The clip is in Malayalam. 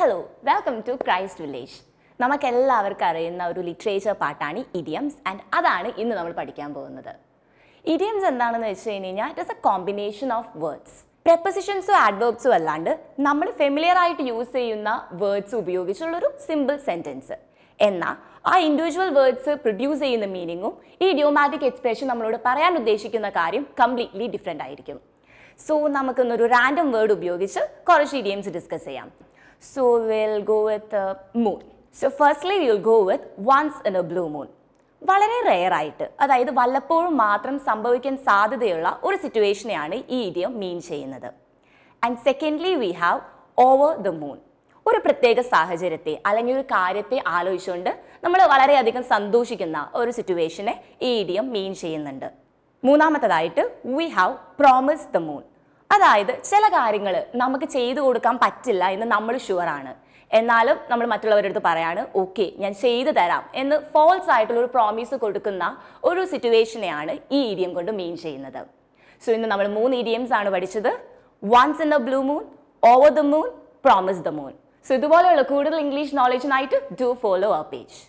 Hello, welcome to Christ Village. നമുക്കെല്ലാവർക്കും അറിയുന്ന ഒരു ലിറ്ററേച്ചർ പാർട്ടാണ് ഇഡിയംസ് ആൻഡ് അതാണ് ഇന്ന് നമ്മൾ പഠിക്കാൻ പോകുന്നത്. ഇഡിയംസ് എന്താണെന്ന് വെച്ച് കഴിഞ്ഞാൽ it is a combination of words. പ്രെപ്പോസിഷൻസും ആഡ്വേർബ്സും അല്ലാണ്ട് നമ്മൾ ഫെമിലിയർ ആയിട്ട് യൂസ് ചെയ്യുന്ന വേർഡ്സ് ഉപയോഗിച്ചുള്ളൊരു സിമ്പിൾ സെൻറ്റൻസ്. എന്നാൽ ആ ഇൻഡിവിജ്വൽ വേർഡ്സ് പ്രൊഡ്യൂസ് ചെയ്യുന്ന മീനിങ്ങും ഈ ഇഡിയോമാറ്റിക് എക്സ്പ്രഷൻ നമ്മളോട് പറയാൻ ഉദ്ദേശിക്കുന്ന കാര്യം കംപ്ലീറ്റ്ലി ഡിഫറെൻ്റ് ആയിരിക്കും. സോ നമുക്കിന്നൊരു റാൻഡം വേർഡ് ഉപയോഗിച്ച് കുറച്ച് ഇഡിയംസ് ഡിസ്കസ് ചെയ്യാം. So we'll go with moon. So firstly we'll go with once in a blue moon. വളരെ റെയർ ആയിട്ട്, അതായത് വല്ലപ്പോഴും മാത്രം സംഭവിക്കാൻ സാധ്യതയുള്ള ഒരു സിറ്റുവേഷനെയാണ് ഈ ഇഡിയം മീൻ ചെയ്യുന്നത്. And secondly we have over the moon. ഒരു പ്രത്യേക സാഹചര്യത്തെ അല്ലെങ്കിൽ ഒരു കാര്യത്തെ ആലോചിച്ചുകൊണ്ട് നമ്മൾ വളരെയധികം സന്തോഷിക്കുന്ന ഒരു സിറ്റുവേഷനെ ഈ ഇഡിയം മീൻ ചെയ്യുന്നുണ്ട്. മൂന്നാമത്തേതായിട്ട് we have promise the moon. അതായത് ചില കാര്യങ്ങൾ നമുക്ക് ചെയ്തു കൊടുക്കാൻ പറ്റില്ല എന്ന് നമ്മൾ ഷുവറാണ്, എന്നാലും നമ്മൾ മറ്റുള്ളവരുടെ അടുത്ത് പറയാണ് ഓക്കെ ഞാൻ ചെയ്തു തരാം എന്ന് ഫോൾസ് ആയിട്ടുള്ള ഒരു പ്രോമിസ് കൊടുക്കുന്ന ഒരു സിറ്റുവേഷനെയാണ് ഈ ഇഡിയം കൊണ്ട് മീൻ ചെയ്യുന്നത്. സോ ഇന്ന് നമ്മൾ 3 ഇഡിയംസ് ആണ് പഠിച്ചത്. Once in a blue moon, over the moon, promise the moon. So ഇതുപോലെയുള്ള കൂടുതൽ ഇംഗ്ലീഷ് നോളജിനായിട്ട് ഡു ഫോളോ അവർ പേജ്.